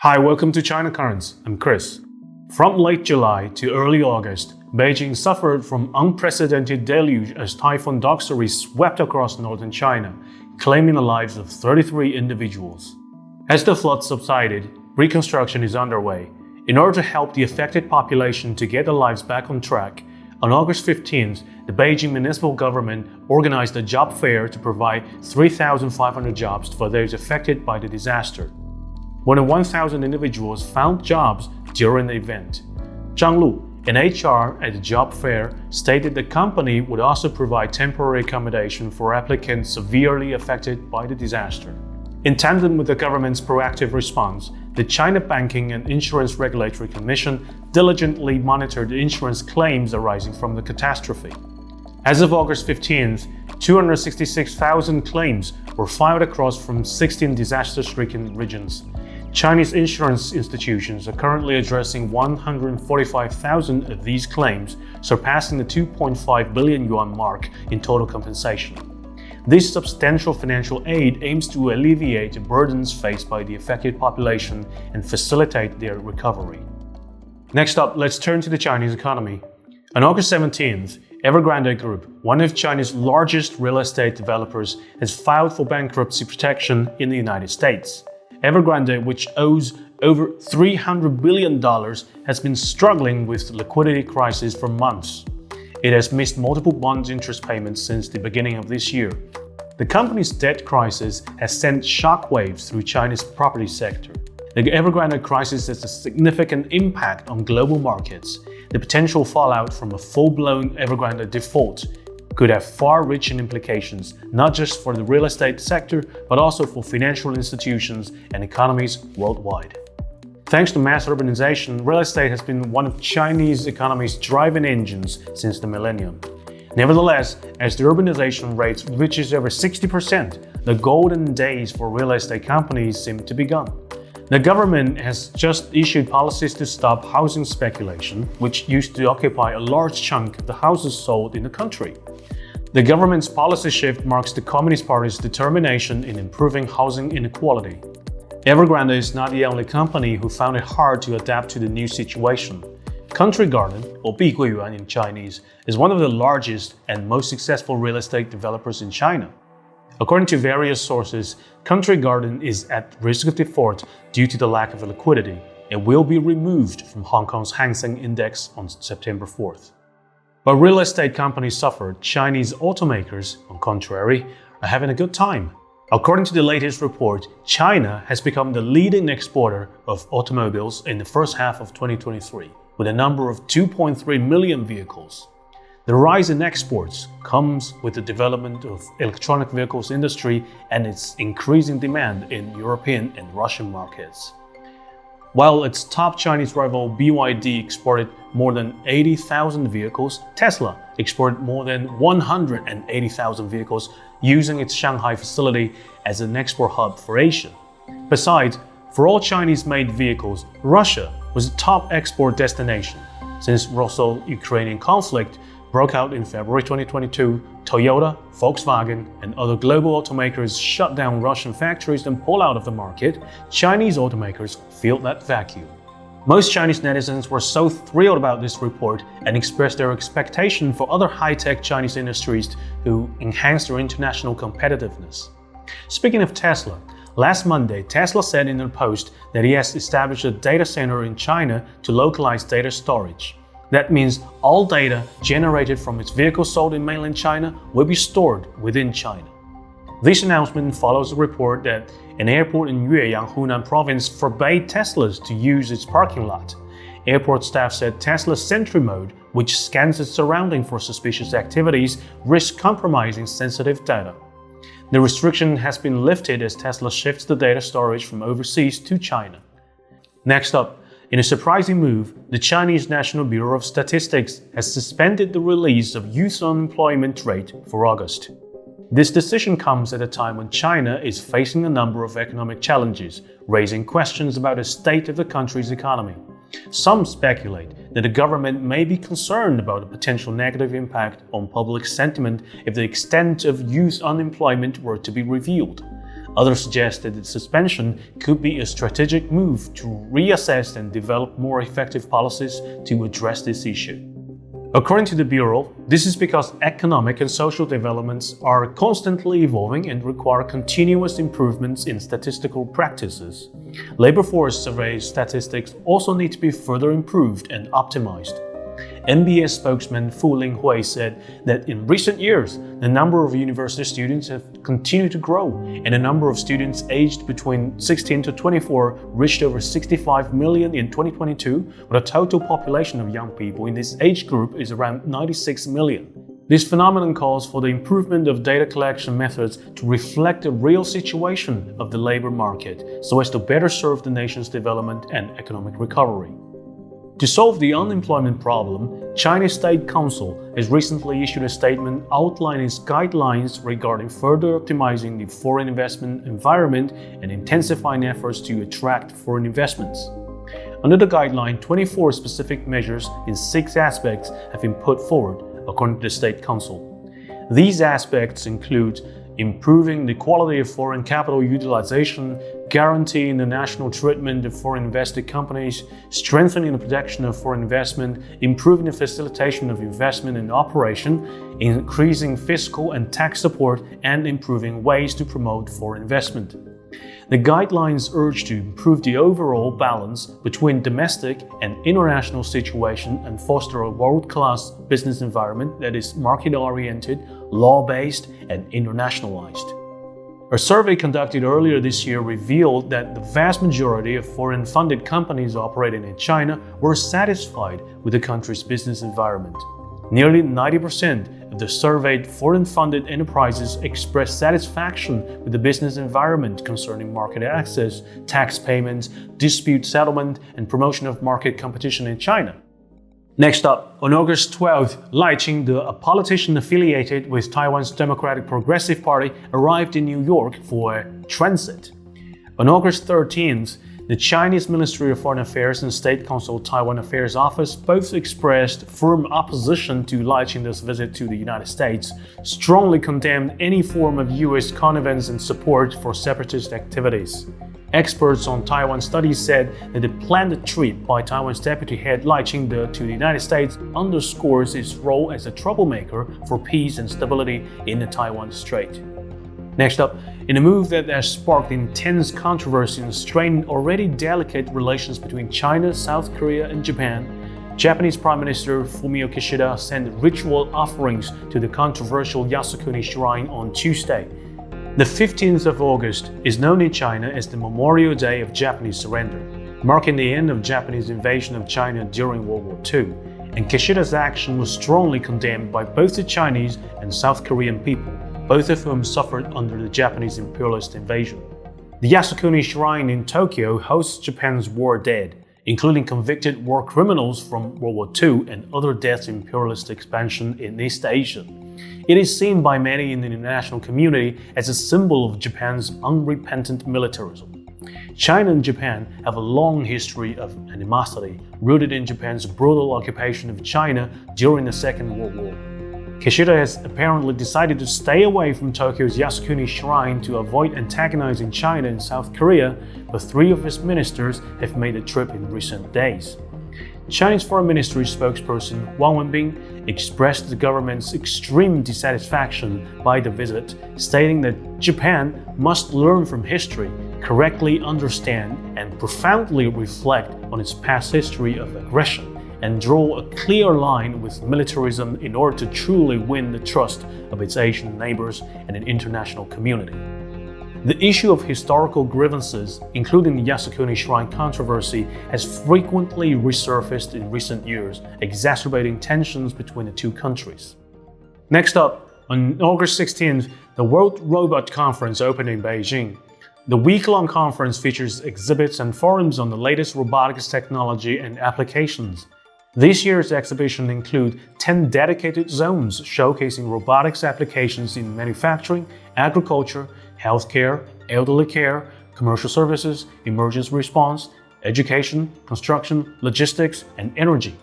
Hi, welcome to China Currents. I'm Chris. From late July to early August, Beijing suffered from unprecedented deluge as Typhoon Doksuri swept across northern China, claiming the lives of 33 individuals. As the floods subsided, reconstruction is underway. In order to help the affected population to get their lives back on track, on August 15th, the Beijing municipal government organized a job fair to provide 3,500 jobs for those affected by the disaster. More than 1,000 individuals found jobs during the event. Zhang Lu, an HR at the job fair, stated the company would also provide temporary accommodation for applicants severely affected by the disaster. In tandem with the government's proactive response, the China Banking and Insurance Regulatory Commission diligently monitored insurance claims arising from the catastrophe. As of August 15th, 266,000 claims were filed across from 16 disaster-stricken regions. Chinese insurance institutions are currently addressing 145,000 of these claims, surpassing the 2.5 billion yuan mark in total compensation. This substantial financial aid aims to alleviate the burdens faced by the affected population and facilitate their recovery. Next up, let's turn to the Chinese economy. On August 17th, Evergrande Group, one of China's largest real estate developers, has filed for bankruptcy protection in the United States. Evergrande, which owes over $300 billion, has been struggling with the liquidity crisis for months. It has missed multiple bond interest payments since the beginning of this year. The company's debt crisis has sent shockwaves through China's property sector. The Evergrande crisis has a significant impact on global markets. The potential fallout from a full-blown Evergrande default could have far-reaching implications, not just for the real estate sector, but also for financial institutions and economies worldwide. Thanks to mass urbanization, real estate has been one of Chinese economy's driving engines since the millennium. Nevertheless, as the urbanization rate reaches over 60%, the golden days for real estate companies seem to be gone. The government has just issued policies to stop housing speculation, which used to occupy a large chunk of the houses sold in the country. The government's policy shift marks the Communist Party's determination in improving housing inequality. Evergrande is not the only company who found it hard to adapt to the new situation. Country Garden, or Biguiyuan in Chinese, is one of the largest and most successful real estate developers in China. According to various sources, Country Garden is at risk of default due to the lack of liquidity and will be removed from Hong Kong's Hang Seng Index on September 4th. While real estate companies suffered, Chinese automakers, on contrary, are having a good time. According to the latest report, China has become the leading exporter of automobiles in the first half of 2023, with a number of 2.3 million vehicles. The rise in exports comes with the development of electronic vehicles industry and its increasing demand in European and Russian markets. While its top Chinese rival BYD exported more than 80,000 vehicles, Tesla exported more than 180,000 vehicles using its Shanghai facility as an export hub for Asia. Besides, for all Chinese-made vehicles, Russia was the top export destination. Since Russo-Ukrainian conflict broke out in February 2022, Toyota, Volkswagen, and other global automakers shut down Russian factories and pull out of the market. Chinese automakers filled that vacuum. Most Chinese netizens were so thrilled about this report and expressed their expectation for other high-tech Chinese industries to enhance their international competitiveness. Speaking of Tesla, last Monday, Tesla said in a post that he has established a data center in China to localize data storage. That means all data generated from its vehicles sold in mainland China will be stored within China. This announcement follows a report that an airport in Yueyang, Hunan province forbade Teslas to use its parking lot. Airport staff said Tesla's Sentry Mode, which scans its surroundings for suspicious activities, risks compromising sensitive data. The restriction has been lifted as Tesla shifts the data storage from overseas to China. Next up, in a surprising move, the Chinese National Bureau of Statistics has suspended the release of youth unemployment rate for August. This decision comes at a time when China is facing a number of economic challenges, raising questions about the state of the country's economy. Some speculate that the government may be concerned about a potential negative impact on public sentiment if the extent of youth unemployment were to be revealed. Others suggest that the suspension could be a strategic move to reassess and develop more effective policies to address this issue. According to the Bureau, this is because economic and social developments are constantly evolving and require continuous improvements in statistical practices. Labor force survey statistics also need to be further improved and optimized. MBS spokesman Fu Linghui said that in recent years, the number of university students have continued to grow, and the number of students aged between 16 to 24 reached over 65 million in 2022, with a total population of young people in this age group is around 96 million. This phenomenon calls for the improvement of data collection methods to reflect the real situation of the labor market, so as to better serve the nation's development and economic recovery. To solve the unemployment problem, China's State Council has recently issued a statement outlining its guidelines regarding further optimizing the foreign investment environment and intensifying efforts to attract foreign investments. Under the guideline, 24 specific measures in 6 aspects have been put forward, according to the State Council. These aspects include improving the quality of foreign capital utilization, guaranteeing the national treatment of foreign invested companies, strengthening the protection of foreign investment, improving the facilitation of investment and operation, increasing fiscal and tax support, and improving ways to promote foreign investment. The guidelines urge to improve the overall balance between domestic and international situation and foster a world-class business environment that is market-oriented, law-based, and internationalized. A survey conducted earlier this year revealed that the vast majority of foreign-funded companies operating in China were satisfied with the country's business environment. Nearly 90% of the surveyed foreign-funded enterprises expressed satisfaction with the business environment concerning market access, tax payments, dispute settlement, and promotion of market competition in China. Next up, on August 12th, Lai Ching, a politician affiliated with Taiwan's Democratic Progressive Party, arrived in New York for a transit. On August 13th, the Chinese Ministry of Foreign Affairs and State Council Taiwan Affairs Office both expressed firm opposition to Lai Ching's visit to the United States, strongly condemned any form of U.S. connivance and support for separatist activities. Experts on Taiwan studies said that the planned trip by Taiwan's deputy head Lai Ching to the United States underscores its role as a troublemaker for peace and stability in the Taiwan Strait. Next up, in a move that has sparked intense controversy and strained already delicate relations between China, South Korea, and Japan, Japanese Prime Minister Fumio Kishida sent ritual offerings to the controversial Yasukuni Shrine on Tuesday. The 15th of August is known in China as the Memorial Day of Japanese Surrender, marking the end of Japanese invasion of China during World War II, and Kishida's action was strongly condemned by both the Chinese and South Korean people, both of whom suffered under the Japanese imperialist invasion. The Yasukuni Shrine in Tokyo hosts Japan's war dead, including convicted war criminals from World War II and other deaths in imperialist expansion in East Asia. It is seen by many in the international community as a symbol of Japan's unrepentant militarism. China and Japan have a long history of animosity, rooted in Japan's brutal occupation of China during the Second World War. Kishida has apparently decided to stay away from Tokyo's Yasukuni Shrine to avoid antagonizing China and South Korea, but 3 of his ministers have made the trip in recent days. Chinese Foreign Ministry spokesperson Wang Wenbin expressed the government's extreme dissatisfaction by the visit, stating that Japan must learn from history, correctly understand and profoundly reflect on its past history of aggression, and draw a clear line with militarism in order to truly win the trust of its Asian neighbors and an international community. The issue of historical grievances, including the Yasukuni Shrine controversy, has frequently resurfaced in recent years, exacerbating tensions between the two countries. Next up, on August 16th, the World Robot Conference opened in Beijing. The week-long conference features exhibits and forums on the latest robotics technology and applications. This year's exhibition includes 10 dedicated zones showcasing robotics applications in manufacturing, agriculture, healthcare, elderly care, commercial services, emergency response, education, construction, logistics, and energy.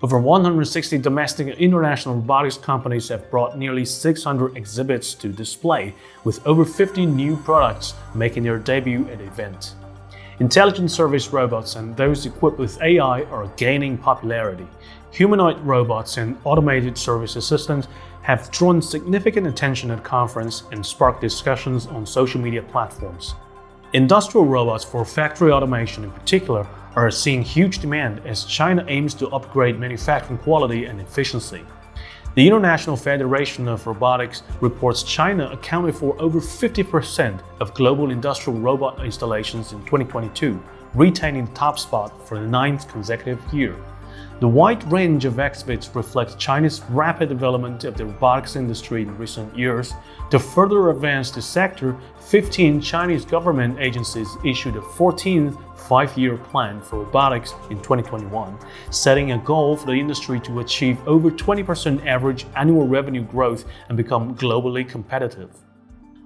Over 160 domestic and international robotics companies have brought nearly 600 exhibits to display, with over 50 new products making their debut at the event. Intelligent service robots and those equipped with AI are gaining popularity. Humanoid robots and automated service assistants have drawn significant attention at the conference and sparked discussions on social media platforms. Industrial robots for factory automation in particular are seeing huge demand as China aims to upgrade manufacturing quality and efficiency. The International Federation of Robotics reports China accounted for over 50% of global industrial robot installations in 2022, retaining the top spot for the 9th consecutive year. The wide range of exhibits reflects China's rapid development of the robotics industry in recent years. To further advance the sector, 15 Chinese government agencies issued a 14th five-year plan for robotics in 2021, setting a goal for the industry to achieve over 20% average annual revenue growth and become globally competitive.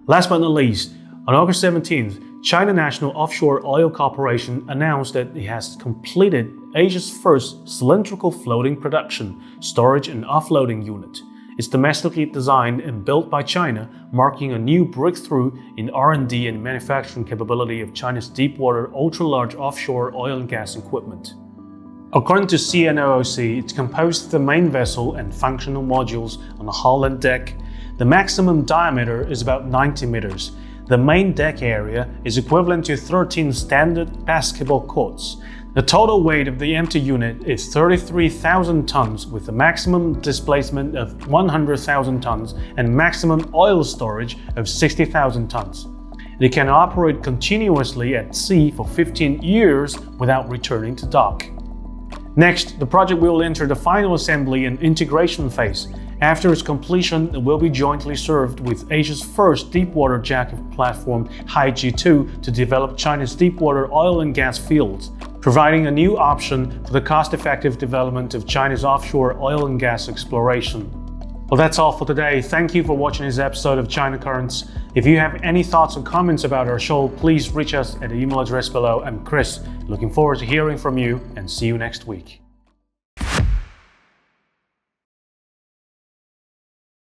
Last but not least, on August 17th, China National Offshore Oil Corporation announced that it has completed Asia's first cylindrical floating production, storage and offloading unit. It's domestically designed and built by China, marking a new breakthrough in R&D and manufacturing capability of China's deepwater ultra-large offshore oil and gas equipment. According to CNOOC, it's composed of the main vessel and functional modules on the hull and deck. The maximum diameter is about 90 meters. The main deck area is equivalent to 13 standard basketball courts. The total weight of the empty unit is 33,000 tons with a maximum displacement of 100,000 tons and maximum oil storage of 60,000 tons. It can operate continuously at sea for 15 years without returning to dock. Next, the project will enter the final assembly and integration phase. After its completion, it will be jointly served with Asia's first deepwater jacket platform, HiG-2, to develop China's deepwater oil and gas fields, providing a new option for the cost-effective development of China's offshore oil and gas exploration. Well, that's all for today. Thank you for watching this episode of China Currents. If you have any thoughts or comments about our show, please reach us at the email address below. I'm Chris. Looking forward to hearing from you and see you next week.